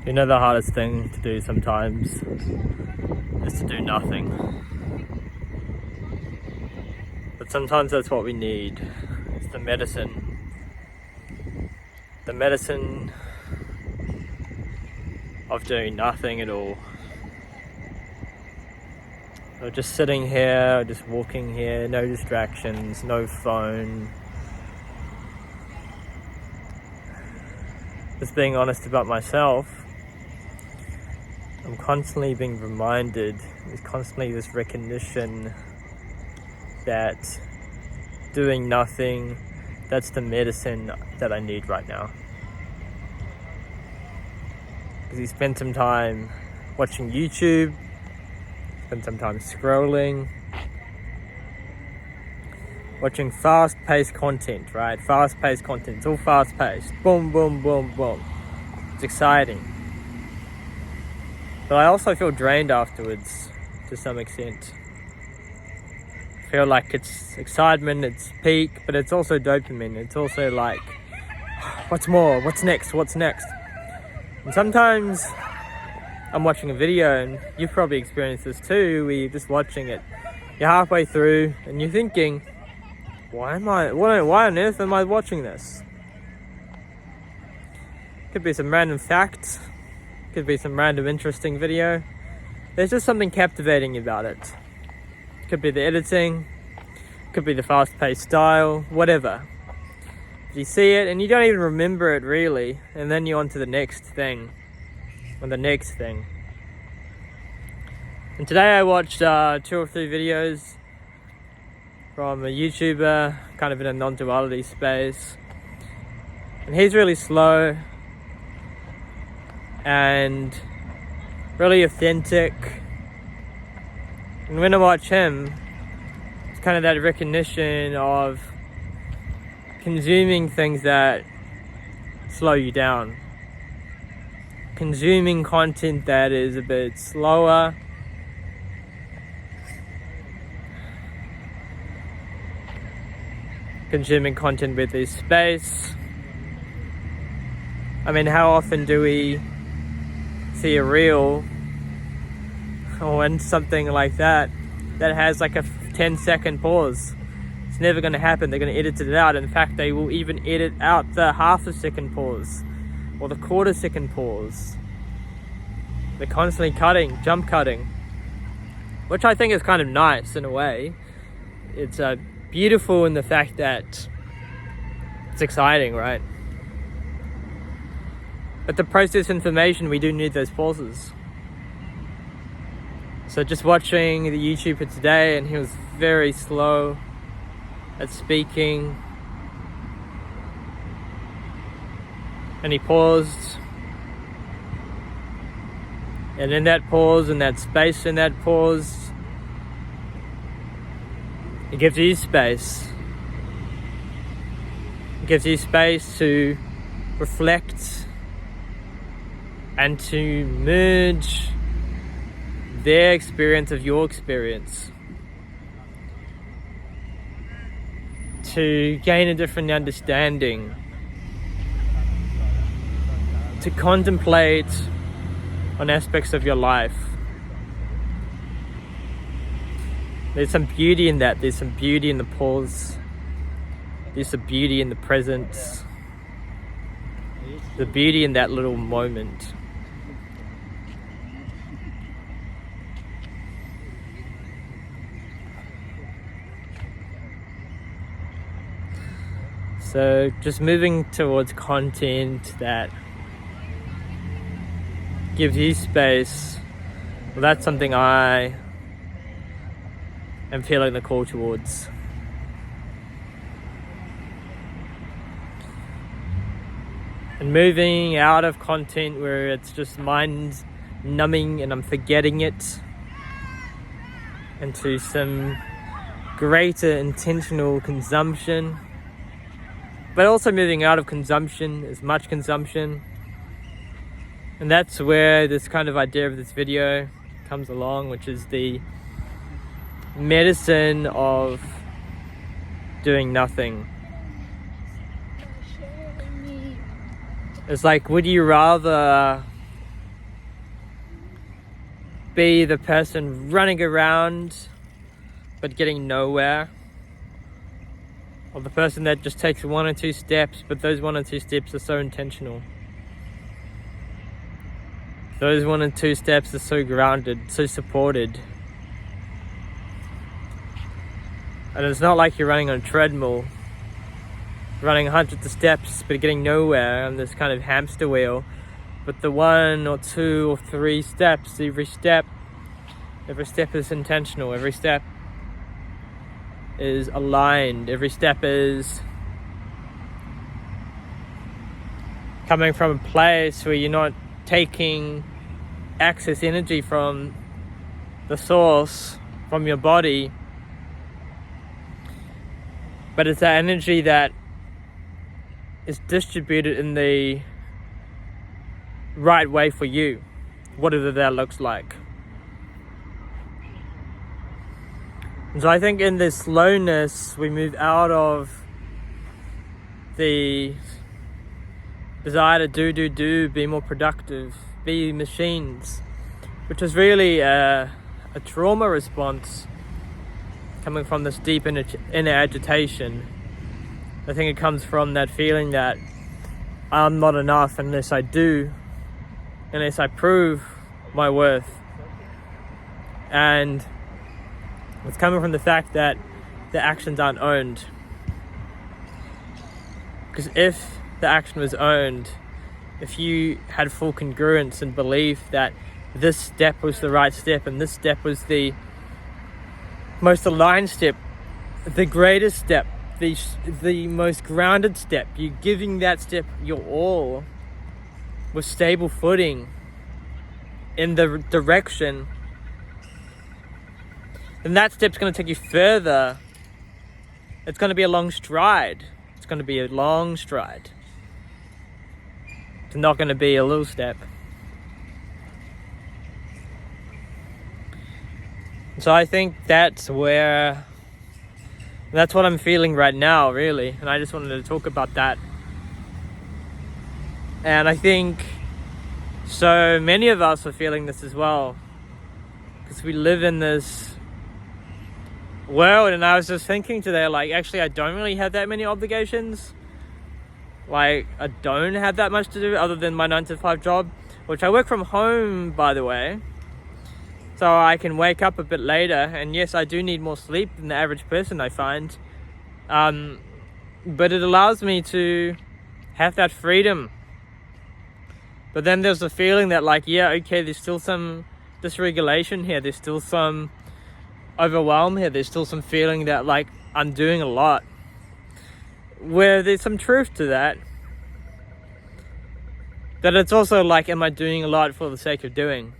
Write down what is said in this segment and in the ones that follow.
You know, the hardest thing to do sometimes is to do nothing. But sometimes that's what we need. It's the medicine. The medicine of doing nothing at all. Or just sitting here, or just walking here, no distractions, no phone. Just being honest about myself. I'm constantly being reminded, there's constantly this recognition that doing nothing, that's the medicine that I need right now. Because you spend some time watching YouTube, spend some time scrolling, watching fast-paced content, right? Fast-paced content, it's all fast-paced. Boom, boom, boom, boom. It's exciting. But I also feel drained afterwards, to some extent. I feel like it's excitement, it's peak, but it's also dopamine. It's also like, what's more? What's next? What's next? And sometimes I'm watching a video, and you've probably experienced this too, where you're just watching it. You're halfway through, and you're thinking, why on earth am I watching this? Could be some random facts. Could be some random interesting video. There's just something captivating about it. Could be the editing, could be the fast-paced style, whatever. You see it and you don't even remember it really, and then you're on to the next thing, or the next thing. And today I watched 2 or 3 videos from a YouTuber, kind of in a non-duality space. And he's really slow and really authentic. And when I watch him, it's kind of that recognition of consuming things that slow you down. Consuming content that is a bit slower. Consuming content with his space. I mean, how often do we see a reel or something like that has like a 10-second pause? It's never going to happen. They're going to edit it out. In fact, they will even edit out the half-a-second pause or the quarter-second pause. They're constantly cutting, jump cutting, which I think is kind of nice in a way. It's beautiful in the fact that it's exciting, right? But to process information, we do need those pauses. So just watching the YouTuber today, and he was very slow at speaking. And he paused. And in that pause, in that space, in that pause, it gives you space. It gives you space to reflect and to merge their experience of your experience, to gain a different understanding, to contemplate on aspects of your life. There's some beauty in that. There's some beauty in the pause. There's some beauty in the presence. The beauty in that little moment. So just moving towards content that gives you space, well, that's something I am feeling the call towards. And moving out of content where it's just mind numbing and I'm forgetting it, into some greater intentional consumption. But also moving out of consumption, as much consumption. And that's where this kind of idea of this video comes along, which is the medicine of doing nothing. It's like, would you rather be the person running around but getting nowhere, or the person that just takes 1 or 2 steps, but those 1 or 2 steps are so intentional. Those 1 or 2 steps are so grounded, so supported. And it's not like you're running on a treadmill, running hundreds of steps but getting nowhere on this kind of hamster wheel. But the 1 or 2 or 3 steps, every step is intentional, every step is aligned, every step is coming from a place where you're not taking excess energy from the source, from your body, but it's that energy that is distributed in the right way for you, whatever that looks like. And so I think in this slowness, we move out of the desire to do, be more productive, be machines, which is really a trauma response coming from this deep inner agitation. I think it comes from that feeling that I'm not enough unless I do, unless I prove my worth. And it's coming from the fact that the actions aren't owned. Because if the action was owned, if you had full congruence and belief that this step was the right step and this step was the most aligned step, the greatest step, the most grounded step, you're giving that step your all with stable footing in the direction, then that step's going to take you further. It's going to be a long stride. It's going to be a long stride. It's not going to be a little step. So I think that's what I'm feeling right now, really. And I just wanted to talk about that. And I think so many of us are feeling this as well, because we live in this world. And I was just thinking today, like, actually I don't really have that many obligations. Like, I don't have that much to do other than my 9 to 5 job, which I work from home, by the way. So I can wake up a bit later, and yes, I do need more sleep than the average person, I find. But it allows me to have that freedom. But then there's the feeling that, like, yeah, okay, there's still some dysregulation here. There's still some overwhelm here. There's still some feeling that, like, I'm doing a lot. Where there's some truth to that. That it's also like, am I doing a lot for the sake of doing?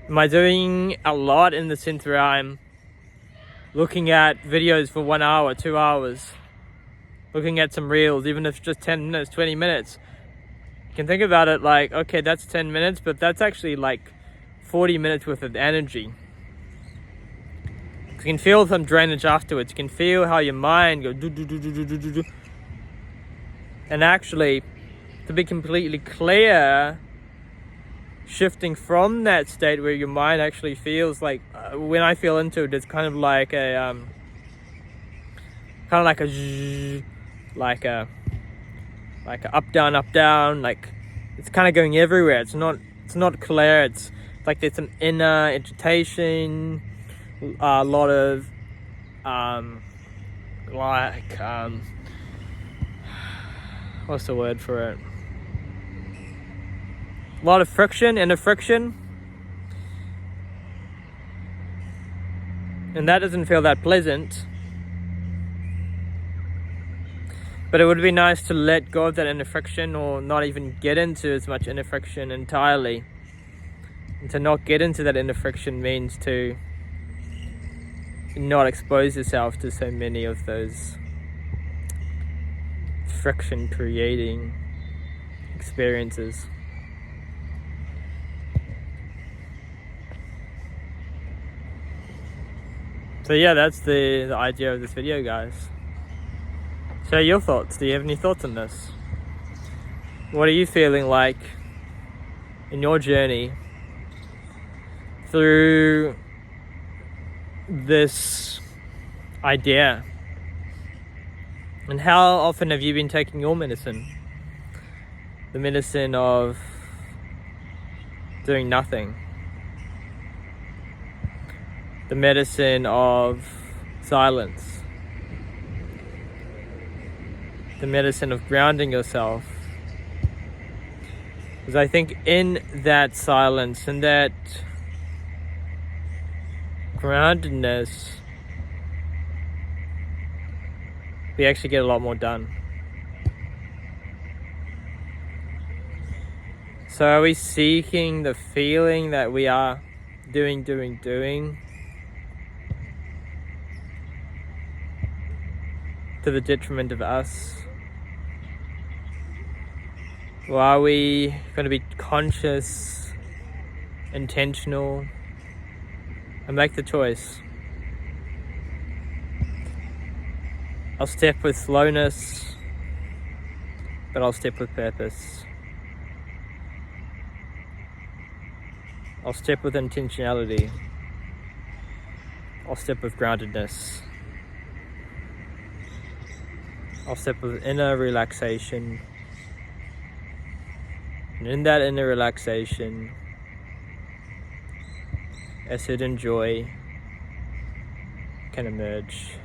Am I doing a lot in the sense where I'm looking at videos for 1 hour, 2 hours, looking at some reels, even if it's just 10 minutes, 20 minutes. You can think about it like, okay, that's 10 minutes, but that's actually like 40 minutes worth of energy. You can feel some drainage afterwards. You can feel how your mind goes do. And actually, to be completely clear, shifting from that state where your mind actually feels like, when I feel into it, it's kind of like a up down, like it's kind of going everywhere. It's not clear. It's like there's some inner agitation, a lot of what's the word for it? A lot of friction, inner friction. And that doesn't feel that pleasant. But it would be nice to let go of that inner friction, or not even get into as much inner friction entirely. And to not get into that inner friction means to not expose yourself to so many of those friction creating experiences. So yeah, that's the idea of this video, guys. Share your thoughts. Do you have any thoughts on this? What are you feeling like in your journey through this idea. And how often have you been taking your medicine? The medicine of doing nothing. The medicine of silence. The medicine of grounding yourself. Because I think in that silence and that groundedness, we actually get a lot more done. So are we seeking the feeling that we are doing to the detriment of us? Or are we going to be conscious, intentional, and make the choice? I'll step with slowness, but I'll step with purpose. I'll step with intentionality. I'll step with groundedness. I'll step with inner relaxation. And in that inner relaxation, acid and joy can emerge.